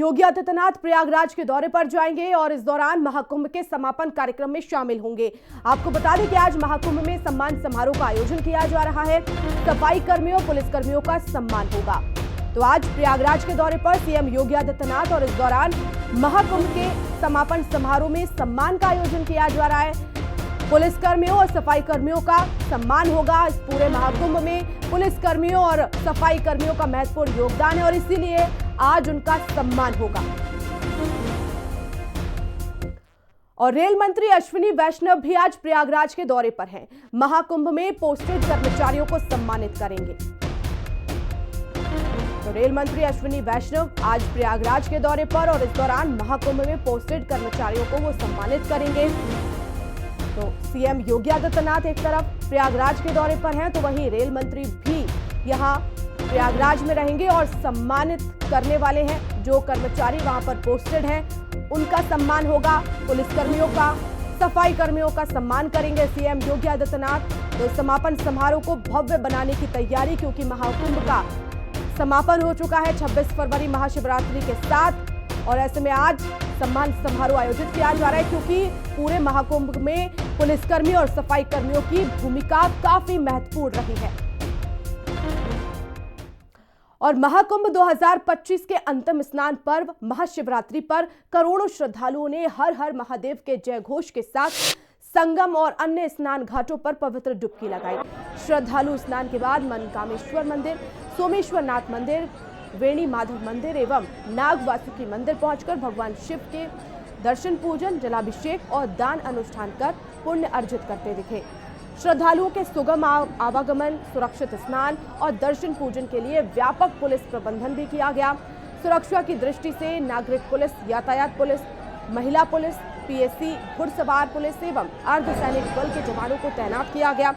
योगी आदित्यनाथ प्रयागराज के दौरे पर जाएंगे और इस दौरान महाकुंभ के समापन कार्यक्रम में शामिल होंगे। आपको बता दें कि आज महाकुंभ में सम्मान समारोह का आयोजन किया जा रहा है। सफाई कर्मियों, पुलिसकर्मियों का सम्मान होगा। तो आज प्रयागराज के दौरे पर सीएम योगी आदित्यनाथ और इस दौरान महाकुंभ के समापन समारोह में सम्मान का आयोजन किया जा रहा है। पुलिसकर्मियों और सफाई कर्मियों का सम्मान होगा। इस पूरे महाकुंभ में पुलिसकर्मियों और सफाई कर्मियों का महत्वपूर्ण योगदान है और इसीलिए आज उनका सम्मान होगा। और रेल मंत्री अश्विनी वैष्णव भी आज प्रयागराज के दौरे पर हैं। महाकुंभ में पोस्टेड कर्मचारियों को सम्मानित करेंगे। तो रेल मंत्री अश्विनी वैष्णव आज प्रयागराज के दौरे पर और इस दौरान महाकुंभ में पोस्टेड कर्मचारियों को वो सम्मानित करेंगे। तो सीएम योगी आदित्यनाथ एक तरफ प्रयागराज के दौरे पर हैं, तो वहीं रेल मंत्री भी यहां प्रयागराज में रहेंगे और सम्मानित करने वाले हैं। जो कर्मचारी वहां पर पोस्टेड हैं उनका सम्मान होगा। पुलिसकर्मियों का, सफाई कर्मियों का सम्मान करेंगे सीएम योगी आदित्यनाथ। तो समापन समारोह को भव्य बनाने की तैयारी, क्योंकि महाकुंभ का समापन हो चुका है 26 फरवरी महाशिवरात्रि के साथ, और ऐसे में आज सम्मान समारोह आयोजित किया जा रहा है, क्योंकि पूरे महाकुंभ में पुलिसकर्मी और सफाई कर्मियों की भूमिका काफी महत्वपूर्ण रही है। और महाकुंभ 2025 के अंतिम स्नान पर्व महाशिवरात्रि पर करोड़ों श्रद्धालुओं ने हर हर महादेव के जय घोष के साथ संगम और अन्य स्नान घाटों पर पवित्र डुबकी लगाई। श्रद्धालु स्नान के बाद मनकामेश्वर मंदिर, सोमेश्वर नाथ मंदिर, वेणी माधव मंदिर एवं नाग वासुकी मंदिर पहुंचकर भगवान शिव के दर्शन, पूजन, जलाभिषेक और दान अनुष्ठान कर पुण्य अर्जित करते दिखे। श्रद्धालुओं के सुगम आवागमन, सुरक्षित स्नान और दर्शन पूजन के लिए व्यापक पुलिस प्रबंधन भी किया गया। सुरक्षा की दृष्टि से नागरिक पुलिस, यातायात पुलिस, महिला पुलिस, पीएससी, घुड़सवार पुलिस एवं अर्धसैनिक बल के जवानों को तैनात किया गया।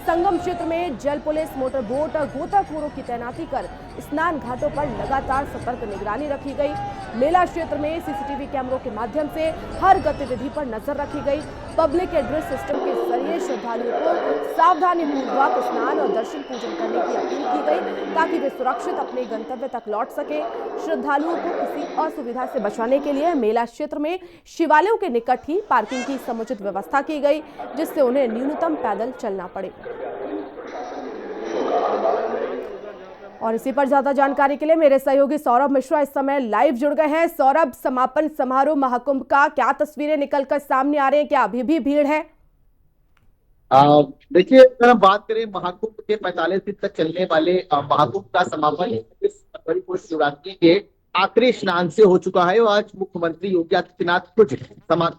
संगम क्षेत्र में जल पुलिस, मोटर बोट और गोताखोरों की तैनाती कर स्नान घाटों पर लगातार सतर्क निगरानी रखी गई। मेला क्षेत्र में सीसीटीवी कैमरों के माध्यम से हर गतिविधि पर नजर रखी गई। पब्लिक एड्रेस सिस्टम के जरिए श्रद्धालुओं को सावधानी पूर्वक स्नान और दर्शन पूजन करने की अपील की गई, ताकि वे सुरक्षित अपने गंतव्य तक लौट सके। श्रद्धालुओं को किसी असुविधा से बचाने के लिए मेला क्षेत्र में शिवालयों के निकट ही पार्किंग की समुचित व्यवस्था की गई, जिससे उन्हें न्यूनतम पैदल चलना पड़े। और इसी पर ज्यादा जानकारी के लिए मेरे सहयोगी सौरभ मिश्रा इस समय लाइव जुड़ गए हैं। सौरभ, समापन समारोह महाकुंभ का क्या तस्वीरें निकलकर सामने आ रही हैं? क्या अभी भी भीड़ है? देखिए, अगर हम बात करें महाकुंभ के 45 दिन तक चलने वाले महाकुंभ का समापन 26 फरवरी को शिवरात्रि के आखिरी स्नान से हो चुका है और आज मुख्यमंत्री योगी आदित्यनाथ कुछ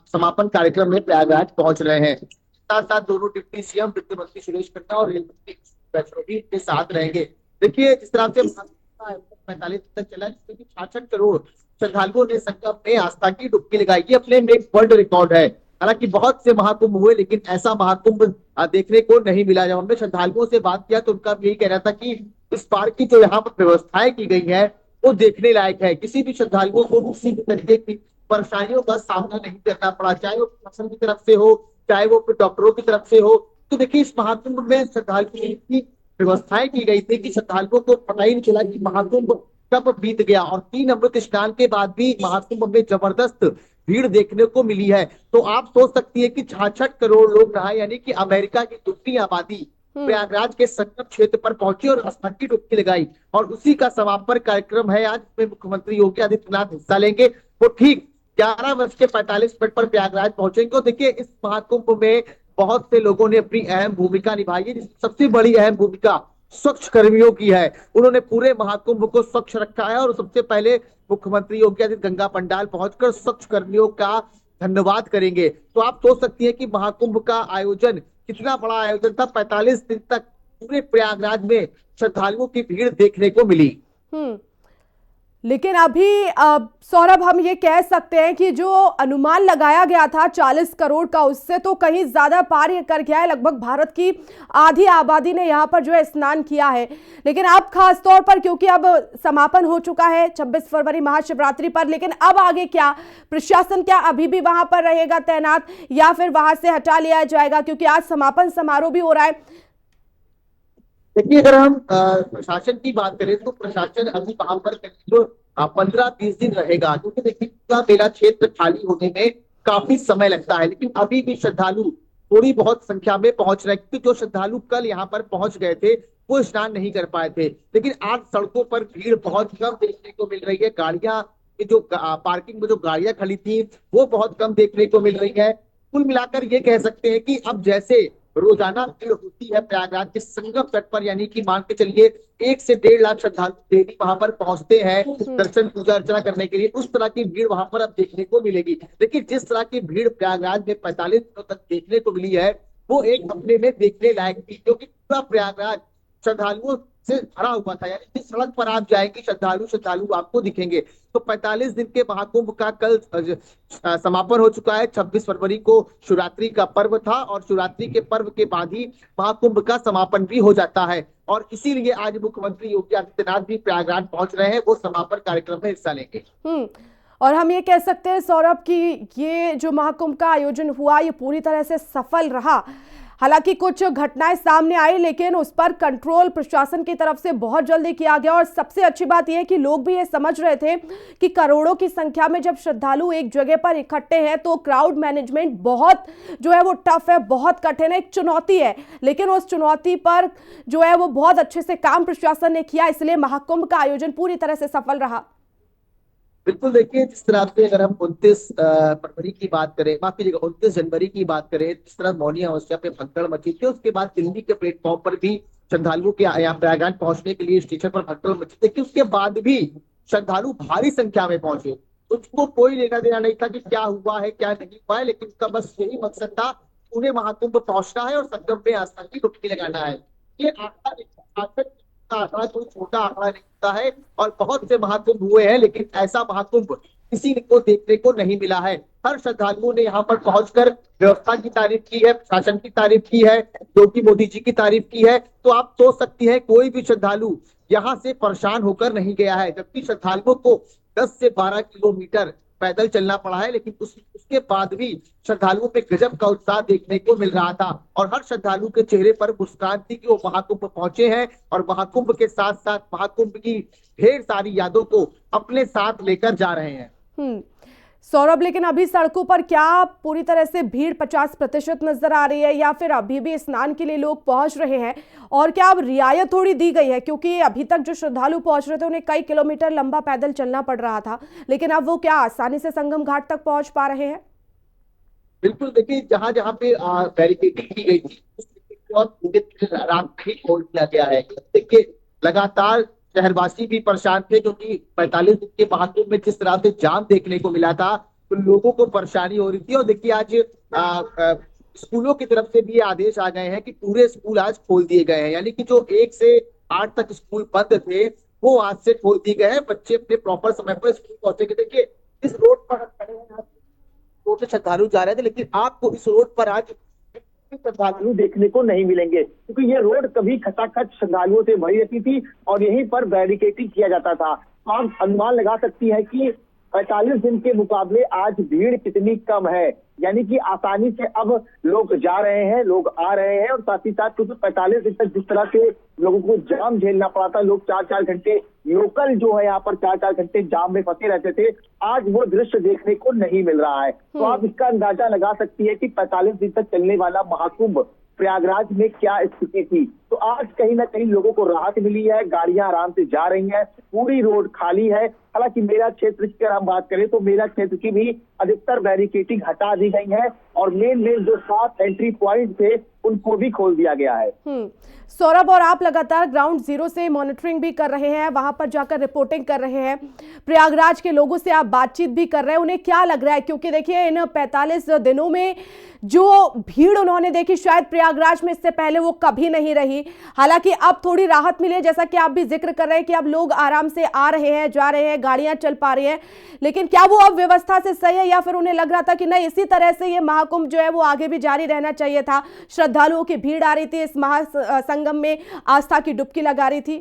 समापन कार्यक्रम में प्रयागराज पहुंच रहे हैं। साथ साथ दोनों डिप्टी सीएम, वित्त मंत्री सुरेश खन्ना और रेल मंत्री वैष्णव भी इनके साथ रहेंगे। देखिए, जिस तरह से 45 तक चला, जिसमें 66 करोड़ श्रद्धालुओं ने संगम में आस्था की डुबकी लगाई। ये अपने में एक वर्ल्ड रिकॉर्ड है। हालांकि बहुत से महाकुंभ हुए, लेकिन ऐसा महाकुंभ देखने को नहीं मिला। जब हमने श्रद्धालुओं से बात किया तो उनका यही कहना था कि इस बार की जो यहाँ पर व्यवस्थाएं की गई है वो देखने लायक है। किसी भी श्रद्धालुओं को किसी भी तरीके की परेशानियों का सामना नहीं करना पड़ा, चाहे वो प्रशासन की तरफ से हो, चाहे वो डॉक्टरों की तरफ से हो। तो देखिए, इस महाकुंभ में श्रद्धालुओं की व्यवस्थाएं की गई थी कि श्रद्धालुओं को पता ही नहीं चला कि महाकुंभ कब बीत गया। और 3 अमृत स्नान के बाद भी महाकुंभ में जबरदस्त भीड़ देखने को मिली है। तो आप सोच सकती है कि 66 करोड़ लोग रहा, यानी कि अमेरिका की दूसरी आबादी प्रयागराज के संगम क्षेत्र पर पहुंची और आस्था की डुबकी लगाई। और उसी का समापन कार्यक्रम है आज, जिसमें मुख्यमंत्री योगी आदित्यनाथ हिस्सा लेंगे। वो ठीक 11:45 पर प्रयागराज पहुंचेंगे। देखिए, इस महाकुंभ में बहुत से लोगों ने अपनी अहम भूमिका निभाई है, जिसमें सबसे बड़ी अहम भूमिका स्वच्छ कर्मियों की है। उन्होंने पूरे महाकुंभ को स्वच्छ रखा है और सबसे पहले मुख्यमंत्री योगी आदित्यनाथ गंगा पंडाल पहुंचकर स्वच्छ कर्मियों का धन्यवाद करेंगे। तो आप सोच सकती है कि महाकुंभ का आयोजन कितना बड़ा आयोजन था। 45 दिन तक पूरे प्रयागराज में श्रद्धालुओं की भीड़ देखने को मिली। लेकिन अभी सौरभ, हम ये कह सकते हैं कि जो अनुमान लगाया गया था 40 करोड़ का, उससे तो कहीं ज्यादा पार कर गया है। लगभग भारत की आधी आबादी ने यहाँ पर जो है स्नान किया है। लेकिन अब खास तौर पर, क्योंकि अब समापन हो चुका है 26 फरवरी महाशिवरात्रि पर, लेकिन अब आगे क्या? प्रशासन क्या अभी भी वहां पर रहेगा तैनात या फिर वहां से हटा लिया जाएगा? क्योंकि आज समापन समारोह भी हो रहा है। देखिए, अगर हम प्रशासन की बात करें तो प्रशासन अभी वहां पर जो 15-20 दिन रहेगा, क्योंकि देखिए पूरा मेला क्षेत्र खाली होने में काफी समय लगता है, लेकिन अभी भी श्रद्धालु थोड़ी बहुत संख्या में पहुंच रहे हैं, क्योंकि जो श्रद्धालु कल यहाँ पर पहुंच गए थे वो स्नान नहीं कर पाए थे। लेकिन आज सड़कों पर भीड़ बहुत कम देखने को मिल रही है। गाड़ियां, ये जो पार्किंग में जो गाड़ियां खड़ी थी वो बहुत कम देखने को मिल रही है। कुल मिलाकर ये कह सकते हैं कि अब जैसे रोजाना भीड़ होती है प्रयागराज के संगम तट पर, यानी कि मान के चलिए 1 से 1.5 लाख श्रद्धालु डेली वहां पर पहुंचते हैं दर्शन पूजा अर्चना करने के लिए, उस तरह की भीड़ वहां पर अब देखने को मिलेगी। लेकिन जिस तरह की भीड़ प्रयागराज में 45 दिनों तक देखने को मिली है वो एक अपने में देखने लायक थी, क्योंकि पूरा प्रयागराज श्रद्धालुओं से भरा हुआ था। यानी जिस सड़क पर आप जाएंगे श्रद्धालु श्रद्धालु आपको दिखेंगे। तो 45 दिन के महाकुंभ का कल समापन हो चुका है। 26 फरवरी को शिवरात्रि का पर्व था और शिवरात्रि के पर्व के बाद ही महाकुंभ का समापन भी हो जाता है, और इसीलिए आज मुख्यमंत्री योगी आदित्यनाथ भी प्रयागराज पहुंच रहे हैं, वो समापन कार्यक्रम में हिस्सा लेंगे। और हम ये कह सकते हैं सौरभ कि ये जो महाकुंभ का आयोजन हुआ ये पूरी तरह से सफल रहा। हालांकि कुछ घटनाएं सामने आई लेकिन उस पर कंट्रोल प्रशासन की तरफ से बहुत जल्दी किया गया, और सबसे अच्छी बात यह है कि लोग भी ये समझ रहे थे कि करोड़ों की संख्या में जब श्रद्धालु एक जगह पर इकट्ठे हैं तो क्राउड मैनेजमेंट बहुत जो है वो टफ है, बहुत कठिन है, एक चुनौती है। लेकिन उस चुनौती पर जो है वो बहुत अच्छे से काम प्रशासन ने किया, इसलिए महाकुंभ का आयोजन पूरी तरह से सफल रहा। बिल्कुल, देखिए जिस तरह से अगर हम 29 फरवरी की बात करें, माफ कीजिएगा 29 जनवरी की बात करें, जिस तरह मौनी अमावस्या पे भगदड़ मची थी, उसके बाद दिल्ली के प्लेटफॉर्म पर भी श्रद्धालुओं के यहाँ प्रयागराज पहुंचने के लिए स्टेशन पर भगदड़ मची थी, उसके बाद भी श्रद्धालु भारी संख्या में पहुंचे। उसको कोई लेना देना नहीं था कि क्या हुआ है क्या नहीं हुआ है, लेकिन उसका बस यही मकसद था, उन्हें महाकुंभ पहुंचना है और संगम में आस्था की डुबकी लगाना है। ये आंकड़ा कोई छोटा आंकड़ा नहीं होता है, और बहुत से महाकुंभ हुए हैं लेकिन ऐसा महाकुंभ किसी को देखने को नहीं मिला है। हर श्रद्धालुओं ने यहाँ पर पहुंचकर व्यवस्था की तारीफ की है, शासन की तारीफ की है, योगी मोदी जी की तारीफ की है। तो आप सोच सकती हैं कोई भी श्रद्धालु यहाँ से परेशान होकर नहीं गया है, जबकि श्रद्धालुओं को 10 से 12 किलोमीटर पैदल चलना पड़ा है, लेकिन उसके बाद भी श्रद्धालुओं में गजब का उत्साह देखने को मिल रहा था, और हर श्रद्धालु के चेहरे पर मुस्कान थी कि वो महाकुंभ पहुंचे हैं और महाकुंभ के साथ साथ महाकुंभ की ढेर सारी यादों को अपने साथ लेकर जा रहे हैं। सौरभ, लेकिन अभी सड़कों पर क्या पूरी तरह से भीड़ 50% नजर आ रही है या फिर अभी भी स्नान के लिए लोग पहुंच रहे हैं? और क्या अब रियायत थोड़ी दी गई है, क्योंकि अभी तक जो श्रद्धालु पहुंच रहे थे उन्हें कई किलोमीटर लंबा पैदल चलना पड़ रहा था, लेकिन अब वो क्या आसानी से संगम घाट तक पहुंच पा रहे हैं? बिल्कुल, देखिए जहां जहां पे बैरिकेडिंग की गई थी रात भी खोल दिया गया है। देखिए लगातार शहरवासी भी परेशान थे, क्योंकि 45 दिन के महाकुंभ में जिस तरह से जाम देखने को मिला था तो लोगों को परेशानी हो रही थी। और देखिए आज स्कूलों की तरफ से भी आदेश आ गए हैं कि पूरे स्कूल आज खोल दिए गए हैं, यानी कि जो 1 से 8 तक स्कूल बंद थे वो आज से खोल दिए गए हैं। बच्चे अपने प्रॉपर समय पर स्कूल पहुंचेंगे। देखिए इस रोड पर खड़े हैं, रोड से श्रद्धालु जा रहे थे, लेकिन आपको इस रोड पर आज श्रद्धालु देखने को नहीं मिलेंगे, क्योंकि ये रोड कभी खचाखच श्रद्धालुओं से भरी रहती थी और यहीं पर बैरिकेडिंग किया जाता था। आप अनुमान लगा सकती है कि 45 दिन के मुकाबले आज भीड़ कितनी कम है, यानी कि आसानी से अब लोग जा रहे हैं, लोग आ रहे हैं, और साथ ही साथ क्योंकि 45 दिन तक जिस तरह से लोगों को जाम झेलना पड़ा था, लोग 4-4 घंटे लोकल जो है यहाँ पर 4-4 घंटे जाम में फंसे रहते थे, आज वो दृश्य देखने को नहीं मिल रहा है। तो आप इसका अंदाजा लगा सकती है कि 45 दिन तक चलने वाला महाकुंभ प्रयागराज में क्या स्थिति थी। तो आज कहीं ना कहीं लोगों को राहत मिली है, गाड़ियां आराम से जा रही हैं, पूरी रोड खाली है। हालांकि मेरा क्षेत्र की अगर हम बात करें तो मेरा क्षेत्र की भी अधिकतर बैरिकेडिंग हटा दी गई है और मेन जो 7 एंट्री पॉइंट थे उनको भी खोल दिया गया है। सौरभ, और आप लगातार ग्राउंड जीरो से मॉनिटरिंग भी कर रहे हैं, वहां पर जाकर रिपोर्टिंग कर रहे हैं, प्रयागराज के लोगों से आप बातचीत भी कर रहे हैं, उन्हें क्या लग रहा है? क्योंकि देखिए इन 45 दिनों में जो भीड़ उन्होंने देखी शायद प्रयागराज में इससे पहले वो कभी नहीं रही। हालांकि अब थोड़ी राहत मिली है, जैसा कि आप भी जिक्र कर रहे हैं कि अब लोग आराम से आ रहे हैं, जा रहे हैं, गाड़ियां चल पा रही हैं, लेकिन क्या वो अब व्यवस्था से सही है या फिर उन्हें लग रहा था कि नहीं इसी तरह से ये महाकुंभ जो है वो आगे भी जारी रहना चाहिए था? श्रद्धालुओं की भीड़ आ रही थी, इस महासंगम में आस्था की डुबकी लगा रही थी।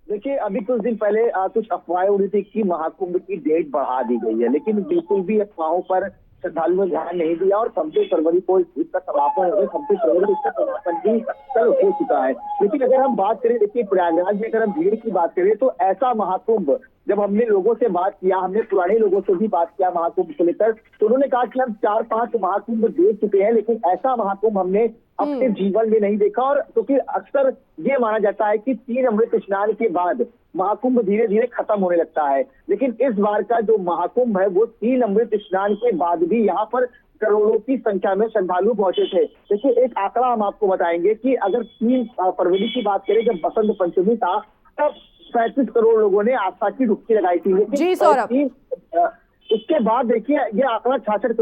देखिए अभी कुछ दिन पहले कुछ अफवाहें उड़ी थी कि महाकुंभ की डेट बढ़ा दी गई है, लेकिन बिल्कुल भी अफवाहों पर श्रद्धालुओं ने ध्यान नहीं दिया और 26 फरवरी को इसका समापन हो गया। 26 फरवरी को इसका समापन भी कल हो चुका है। लेकिन अगर हम बात करें, देखिए प्रयागराज में अगर हम भीड़ की बात करें तो ऐसा महाकुंभ जब हमने लोगों से बात किया, हमने पुराने लोगों से भी बात किया महाकुंभ को लेकर, तो उन्होंने कहा कि हम 4-5 महाकुंभ देख चुके हैं, लेकिन ऐसा महाकुंभ हमने अपने जीवन में नहीं देखा। और क्योंकि अक्सर ये माना जाता है कि 3 अमृत स्नान के बाद महाकुंभ धीरे धीरे खत्म होने लगता है, लेकिन इस बार का जो महाकुंभ है वो 3 अमृत स्नान के बाद भी यहाँ पर करोड़ों की संख्या में श्रद्धालु पहुंचे थे। देखिए, एक आंकड़ा हम आपको बताएंगे कि अगर 3 फरवरी की बात करें, जब बसंत पंचमी था, तब 35 करोड़ लोगों ने आस्था की डुबकी लगाई थी। जी सौरभ, उसके बाद देखिए ये आंकड़ा 66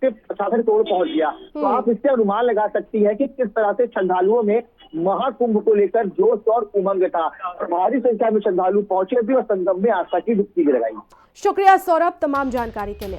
करोड़ पहुंच गया। तो आप इससे अनुमान लगा सकती है कि किस तरह से श्रद्धालुओं में महाकुंभ को लेकर जोश और उमंग था, और भारी संख्या में श्रद्धालु पहुंचे भी और संगम में आस्था की डुबकी भी लगाई। शुक्रिया सौरभ तमाम जानकारी के लिए।